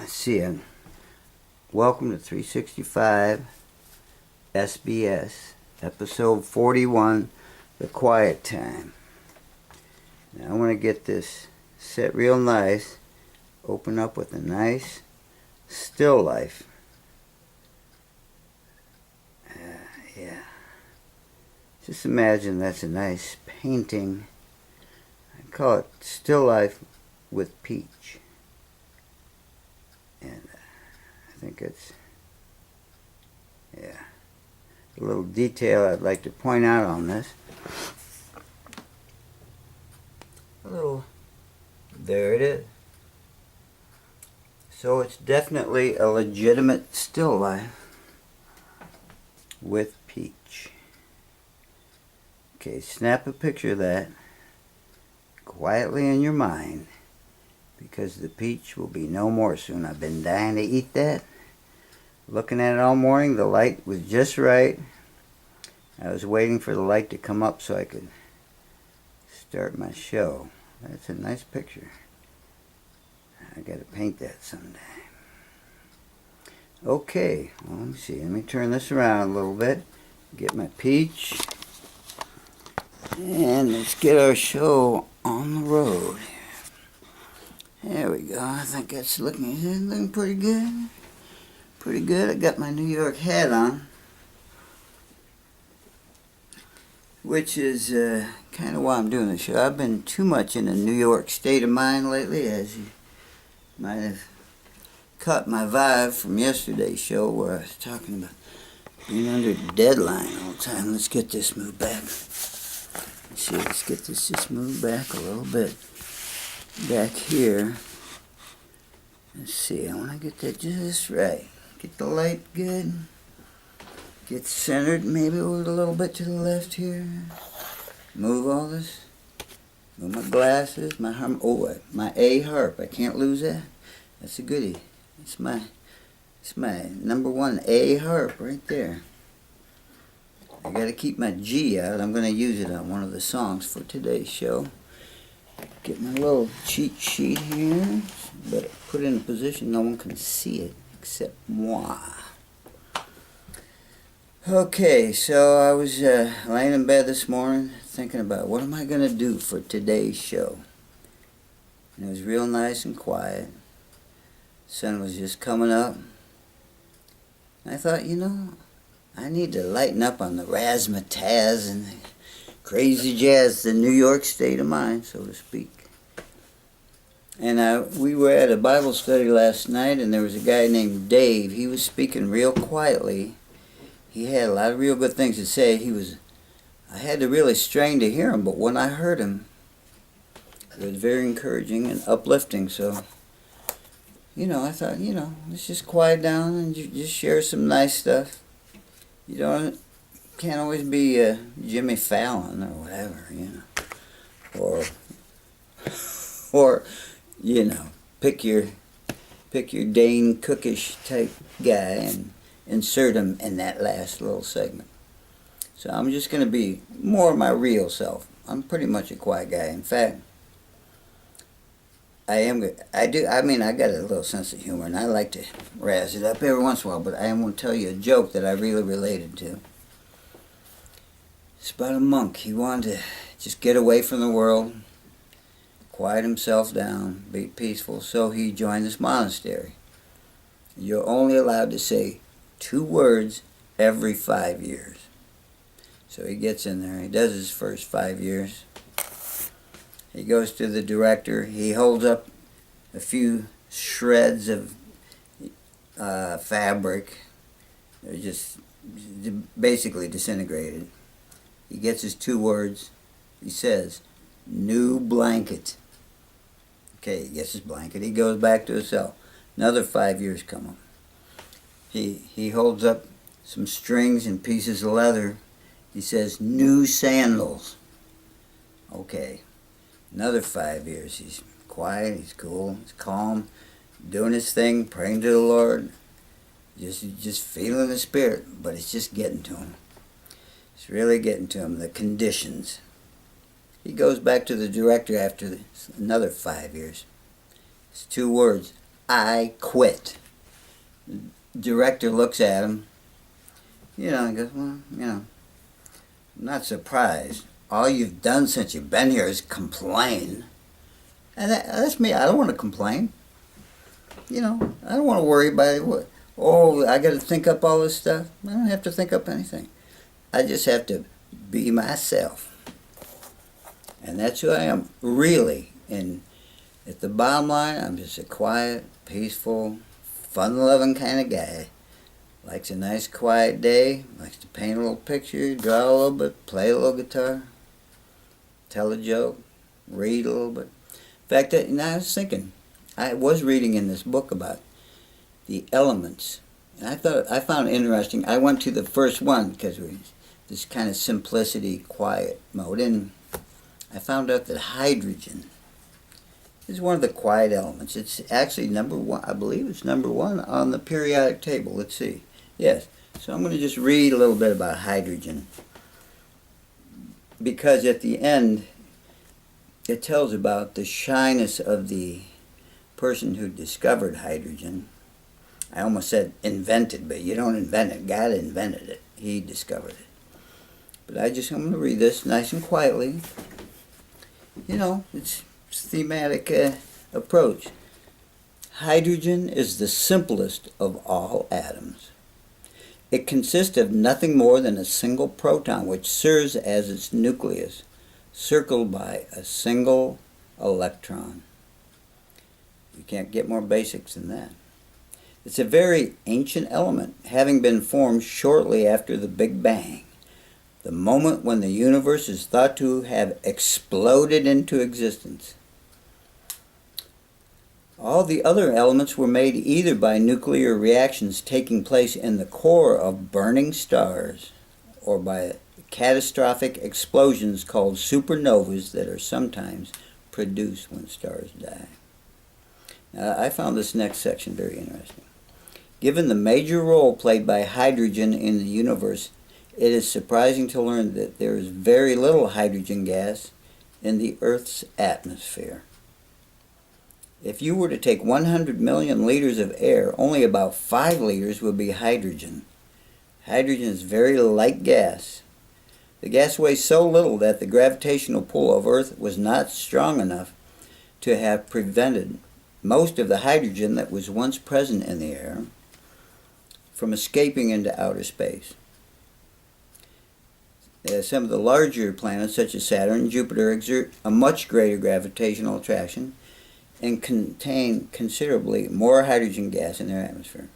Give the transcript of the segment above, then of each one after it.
See ya. Welcome to 365 SBS, episode 41, The Quiet Time. Now I want to get this set real nice. Open up with a nice still life. Yeah. Just imagine that's a nice painting. I call it Still Life with Peach. And I think it's, a little detail I'd like to point out on this. There it is. So it's definitely a legitimate still life with Peach. Okay, snap a picture of that quietly in your mind, because the peach will be no more soon. I've been dying to eat that. Looking at it all morning, the light was just right. I was waiting for the light to come up so I could start my show. That's a nice picture. I gotta paint that someday. Okay, well, let me see. Let me turn this around a little bit. Get my peach. And let's get our show on the road. There we go. I think that's looking pretty good. Pretty good. I got my New York hat on, which is kind of why I'm doing the show. I've been too much in a New York state of mind lately, as you might have caught my vibe from yesterday's show where I was talking about being under the deadline all the time. Let's get this moved back. Let's get this just moved back a little bit. Back here. Let's see, I want to get that just right. Get the light good. Get centered, maybe a little bit to the left here. Move all this. Move my glasses, my A harp. I can't lose that. That's a goodie. It's my number one A harp right there. I gotta keep my G out. I'm gonna use it on one of the songs for today's show. Get my little cheat sheet here, but put it in a position no one can see it except moi. Okay, so I was laying in bed this morning thinking about what am I going to do for today's show. And it was real nice and quiet. The sun was just coming up. And I thought, I need to lighten up on the razzmatazz and the crazy jazz, the New York state of mind, so to speak. And we were at a Bible study last night, and there was a guy named Dave. He was speaking real quietly. He had a lot of real good things to say. I had to really strain to hear him, but when I heard him, it was very encouraging and uplifting. So, I thought, let's just quiet down and just share some nice stuff. Can't always be Jimmy Fallon or whatever, or pick your Dane Cookish type guy and insert him in that last little segment. So I'm just going to be more my real self. I'm pretty much a quiet guy. In fact, I got a little sense of humor, and I like to razz it up every once in a while, but I am going to tell you a joke that I really related to. It's about a monk. He wanted to just get away from the world, quiet himself down, be peaceful, so he joined this monastery. You're only allowed to say 2 words every 5 years. So he gets in there, he does his first 5 years. He goes to the director, he holds up a few shreds of fabric. They're just basically disintegrated. He gets his 2 words. He says, "New blanket." Okay, he gets his blanket. He goes back to his cell. Another 5 years come up. He holds up some strings and pieces of leather. He says, "New sandals." Okay, another 5 years. He's quiet, he's cool, he's calm, doing his thing, praying to the Lord, just feeling the Spirit, but it's just getting to him. It's really getting to him, the conditions. He goes back to the director after another 5 years. It's 2 words. I quit. Director looks at him, and goes, well, I'm not surprised. All you've done since you've been here is complain. And that's me. I don't want to complain. I don't want to worry about it. Oh, I got to think up all this stuff. I don't have to think up anything. I just have to be myself. And that's who I am, really. And at the bottom line, I'm just a quiet, peaceful, fun-loving kind of guy. Likes a nice quiet day, likes to paint a little picture, draw a little bit, play a little guitar, tell a joke, read a little bit. In fact, I was thinking, I was reading in this book about the elements. And I found it interesting. I went to the first one because we this kind of simplicity, quiet mode. And I found out that hydrogen is one of the quiet elements. It's actually number one. I believe it's number one on the periodic table. Let's see. Yes. So I'm going to just read a little bit about hydrogen. Because at the end, it tells about the shyness of the person who discovered hydrogen. I almost said invented, but you don't invent it. God invented it. He discovered it. But I'm going to read this nice and quietly. It's thematic approach. Hydrogen is the simplest of all atoms. It consists of nothing more than a single proton, which serves as its nucleus, circled by a single electron. You can't get more basics than that. It's a very ancient element, having been formed shortly after the Big Bang, the moment when the universe is thought to have exploded into existence. All the other elements were made either by nuclear reactions taking place in the core of burning stars or by catastrophic explosions called supernovas that are sometimes produced when stars die. Now, I found this next section very interesting. Given the major role played by hydrogen in the universe, it is surprising to learn that there is very little hydrogen gas in the Earth's atmosphere. If you were to take 100 million liters of air, only about 5 liters would be hydrogen. Hydrogen is very light gas. The gas weighs so little that the gravitational pull of Earth was not strong enough to have prevented most of the hydrogen that was once present in the air from escaping into outer space. Some of the larger planets, such as Saturn and Jupiter, exert a much greater gravitational attraction and contain considerably more hydrogen gas in their atmosphere.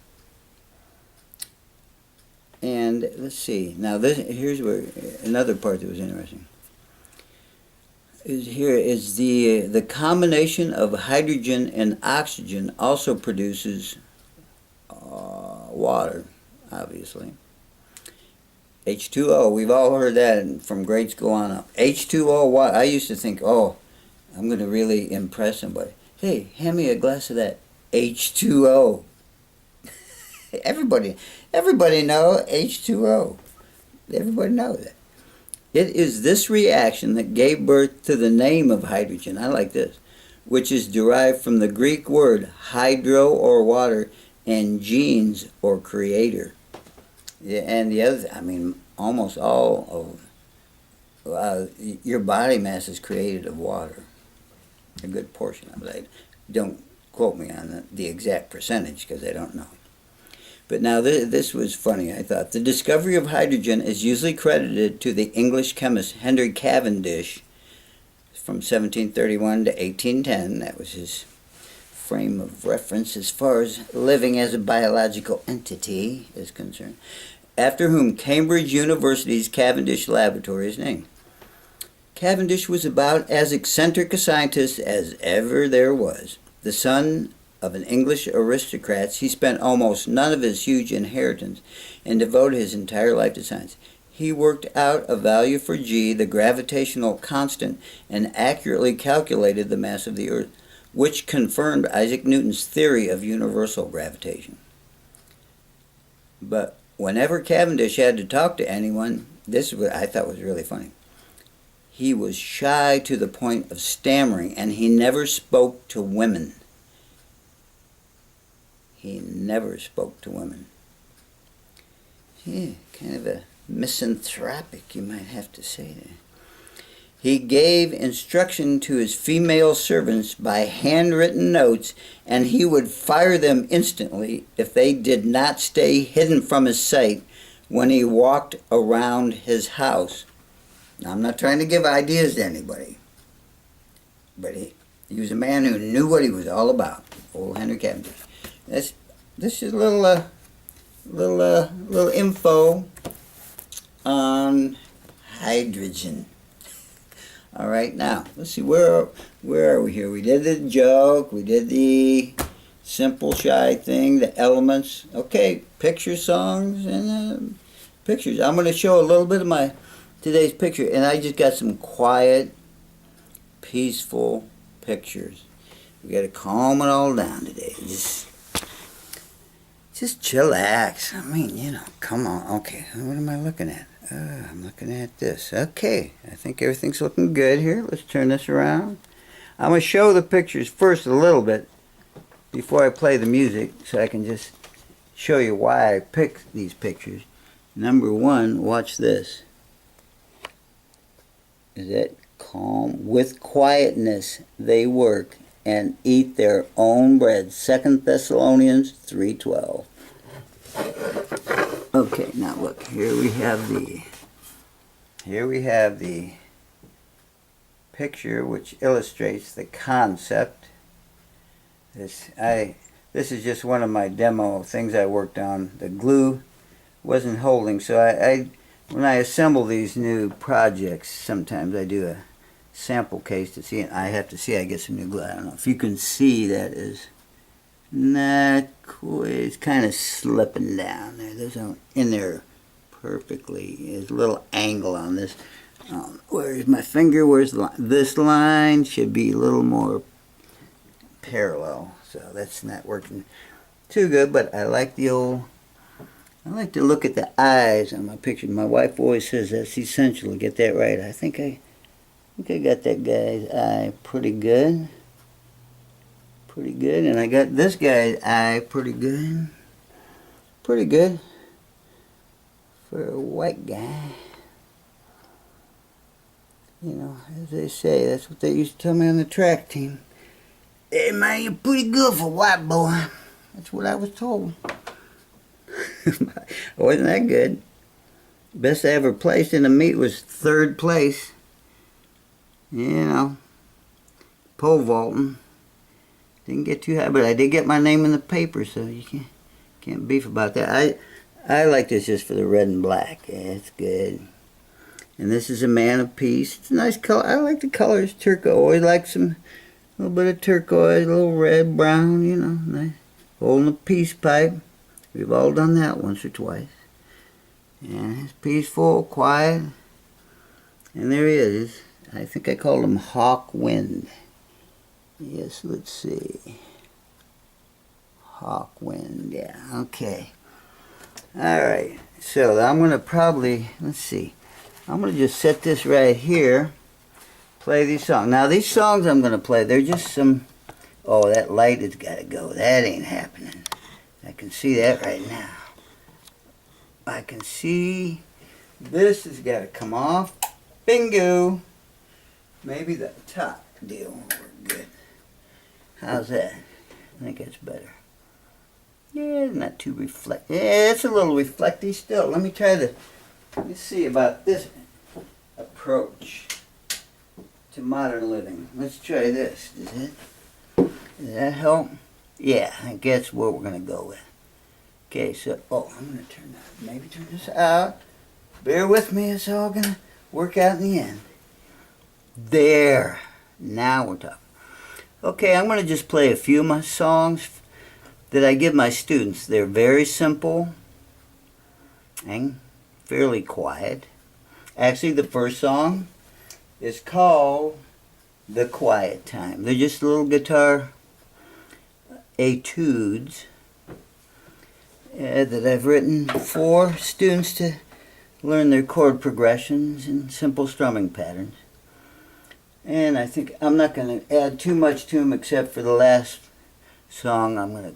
And let's see. Now, here's where another part that was interesting. Here is the combination of hydrogen and oxygen also produces water, obviously. H2O, we've all heard that from grade school on up. H2O water. I used to think, I'm going to really impress somebody. Hey, hand me a glass of that H2O. Everybody know H2O. Everybody knows that. It is this reaction that gave birth to the name of hydrogen. I like this, which is derived from the Greek word hydro or water and genes or creator. Yeah, and the other, almost all of your body mass is created of water. A good portion of it. Don't quote me on the exact percentage because I don't know. But now this was funny, I thought. The discovery of hydrogen is usually credited to the English chemist Henry Cavendish from 1731 to 1810. That was his frame of reference as far as living as a biological entity is concerned, after whom Cambridge University's Cavendish Laboratory is named. Cavendish was about as eccentric a scientist as ever there was. The son of an English aristocrat, he spent almost none of his huge inheritance and devoted his entire life to science. He worked out a value for G, the gravitational constant, and accurately calculated the mass of the Earth, which confirmed Isaac Newton's theory of universal gravitation. But whenever Cavendish had to talk to anyone, this is what I thought was really funny. He was shy to the point of stammering, and he never spoke to women. He never spoke to women. Yeah, kind of a misanthropic, you might have to say there. He gave instruction to his female servants by handwritten notes, and he would fire them instantly if they did not stay hidden from his sight when he walked around his house. Now, I'm not trying to give ideas to anybody, but he was a man who knew what he was all about, old Henry Cavendish. This is a little info on hydrogen. All right, now let's see, where are we here? We did the joke, we did the simple shy thing, the elements. Okay, picture songs and pictures. I'm going to show a little bit of my today's picture, and I just got some quiet, peaceful pictures. We got to calm it all down today. Just chillax. I mean, you know, come on. Okay, what am I looking at? I'm looking at this. Okay, I think everything's looking good here. Let's turn this around. I'm going to show the pictures first a little bit before I play the music, so I can just show you why I picked these pictures. Number one, watch this. Is that calm? With quietness they work and eat their own bread. 2 Thessalonians 3:12. Okay, now look, here we have the picture which illustrates the concept. This is just one of my demo things I worked on. The glue wasn't holding, so when I assemble these new projects, sometimes I do a sample case to see it. I have to see I get some new glue. I don't know if you can see that is not quite, it's kind of slipping down there. There's no in there perfectly. There's a little angle on this. Where's my finger? Where's the line? This line should be a little more parallel, so that's not working too good, but I like to look at the eyes on my picture. My wife always says that's essential to get that right. I think I got that guy's eye pretty good. Pretty good. And I got this guy's eye pretty good. Pretty good for a white guy. You know, as they say, that's what they used to tell me on the track team. Hey man, you're pretty good for a white boy. That's what I was told. I wasn't that good. Best I ever placed in a meet was 3rd place. You know, pole vaulting. Didn't get too high, but I did get my name in the paper, so you can't beef about that. I like this just for the red and black. Yeah, it's good. And this is a man of peace. It's a nice color. I like the colors. Turquoise. Like a little bit of turquoise, a little red, brown. You know, nice. Holding a peace pipe. We've all done that once or twice. And it's peaceful, quiet. And there he is. I think I called him Hawk Wind. Yes, let's see. Hawk Wind, yeah, okay. Alright, so I'm going to probably, let's see. I'm going to just set this right here. Play these songs. Now, these songs I'm going to play, they're just some, oh, that light has got to go. That ain't happening. I can see that right now. I can see this has got to come off. Bingo! Maybe the top deal won't work good. How's that? I think that's better. Yeah, it's not too reflect. Yeah, it's a little reflecty still. Let me see about this approach to modern living. Let's try this. Does that help? Yeah, I think that's what we're going to go with. Okay, so, I'm going to maybe turn this out. Bear with me, it's all going to work out in the end. There. Now we're talking. Okay, I'm going to just play a few of my songs that I give my students. They're very simple and fairly quiet. Actually, the first song is called The Quiet Time. They're just little guitar etudes that I've written for students to learn their chord progressions and simple strumming patterns. And I think I'm not going to add too much to them except for the last song. I'm going to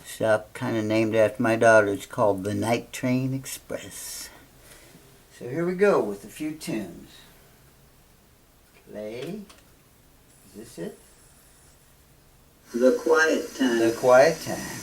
stop kind of named after my daughter. It's called the Night Train Express. So here we go with a few tunes. Play. Is this it? The Quiet Time. The Quiet Time.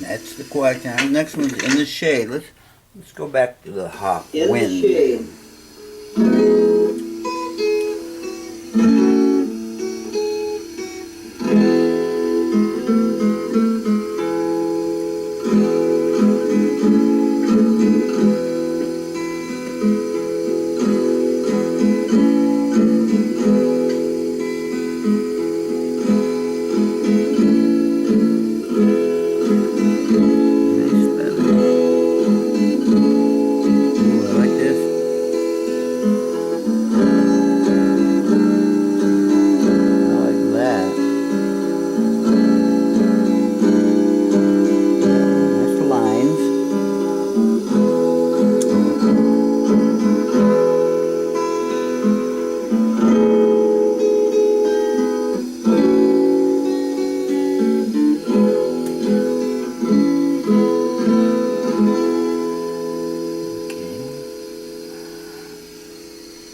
That's the Quiet Time. Next one's In the Shade. Let's go back to the Hawk In Wind. the Shade.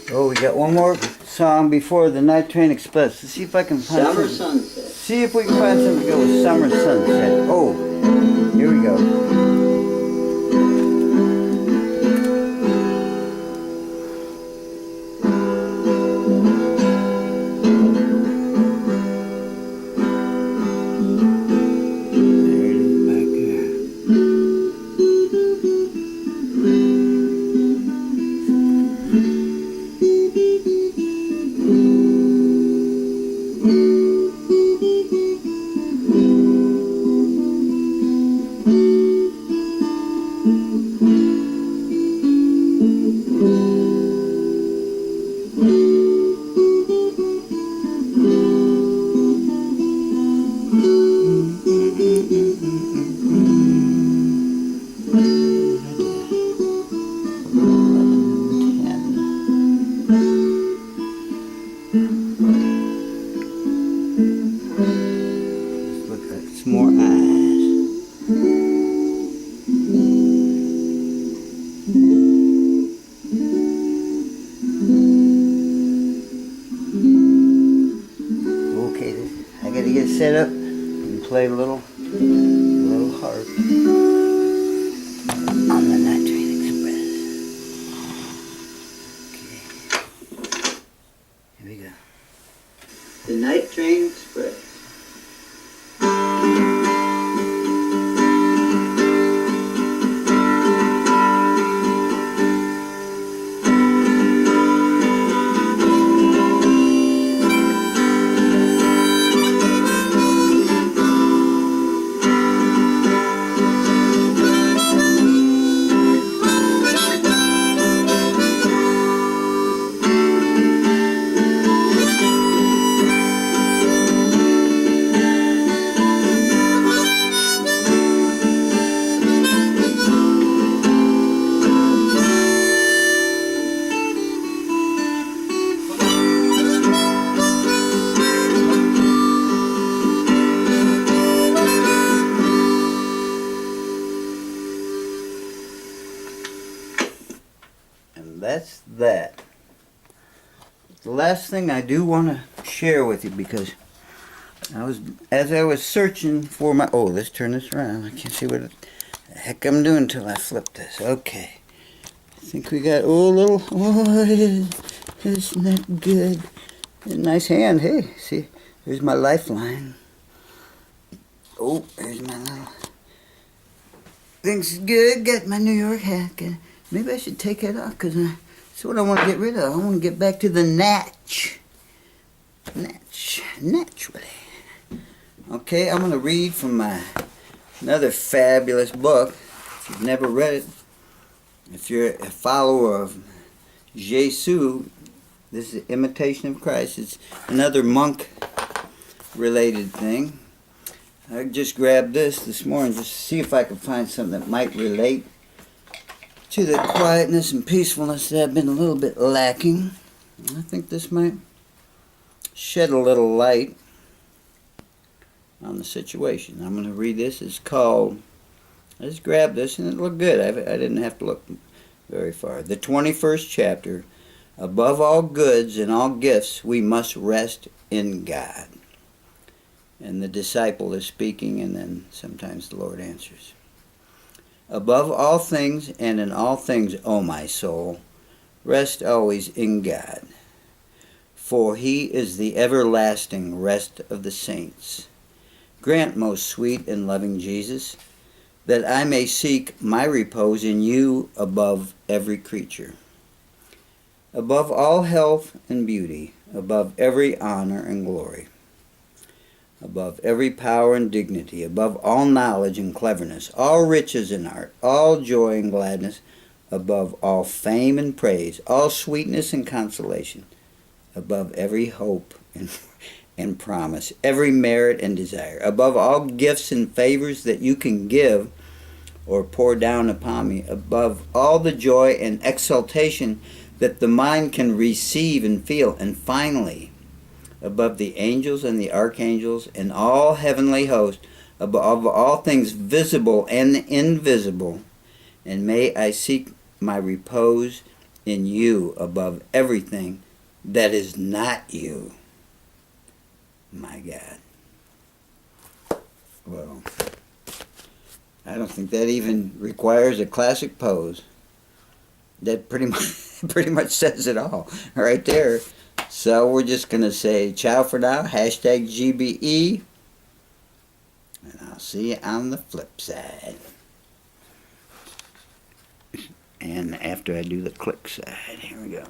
Oh, we got one more song before the Night Train Express. Let's see if I can find Summer something. Sunset. See if we can find something to go with Summer Sunset. Oh, here we go. that's that. The last thing I do want to share with you, because as I was searching for my, let's turn this around. I can't see what the heck I'm doing until I flip this. Okay. I think we got, isn't that good? A nice hand. Hey, see, there's my lifeline. Oh, there's my little. Things good. Got my New York hat. Maybe I should take it off, because that's what I want to get rid of. I want to get back to the naturally. Okay, I'm going to read from another fabulous book. If you've never read it, if you're a follower of Jesus, this is Imitation of Christ. It's another monk-related thing. I just grabbed this morning just to see if I could find something that might relate to the quietness and peacefulness that I've been a little bit lacking. I think this might shed a little light on the situation. I'm going to read this. It's called, I just grabbed this and it looked good. I didn't have to look very far. The 21st chapter, above all goods and all gifts, we must rest in God. And the disciple is speaking, and then sometimes the Lord answers. Above all things and in all things, O my soul, rest always in God. For he is the everlasting rest of the saints. Grant, most sweet and loving Jesus, that I may seek my repose in you above every creature. Above all health and beauty, above every honor and glory, above every power and dignity, above all knowledge and cleverness, all riches and art, all joy and gladness, above all fame and praise, all sweetness and consolation, above every hope and promise, every merit and desire, above all gifts and favors that you can give or pour down upon me, above all the joy and exultation that the mind can receive and feel, and finally, above the angels and the archangels and all heavenly hosts, above all things visible and invisible, and may I seek my repose in you above everything that is not you, my God. Well, I don't think that even requires a classic pose. That pretty much says it all right there. So we're just going to say ciao for now, hashtag GBE, and I'll see you on the flip side. And after I do the click side, here we go.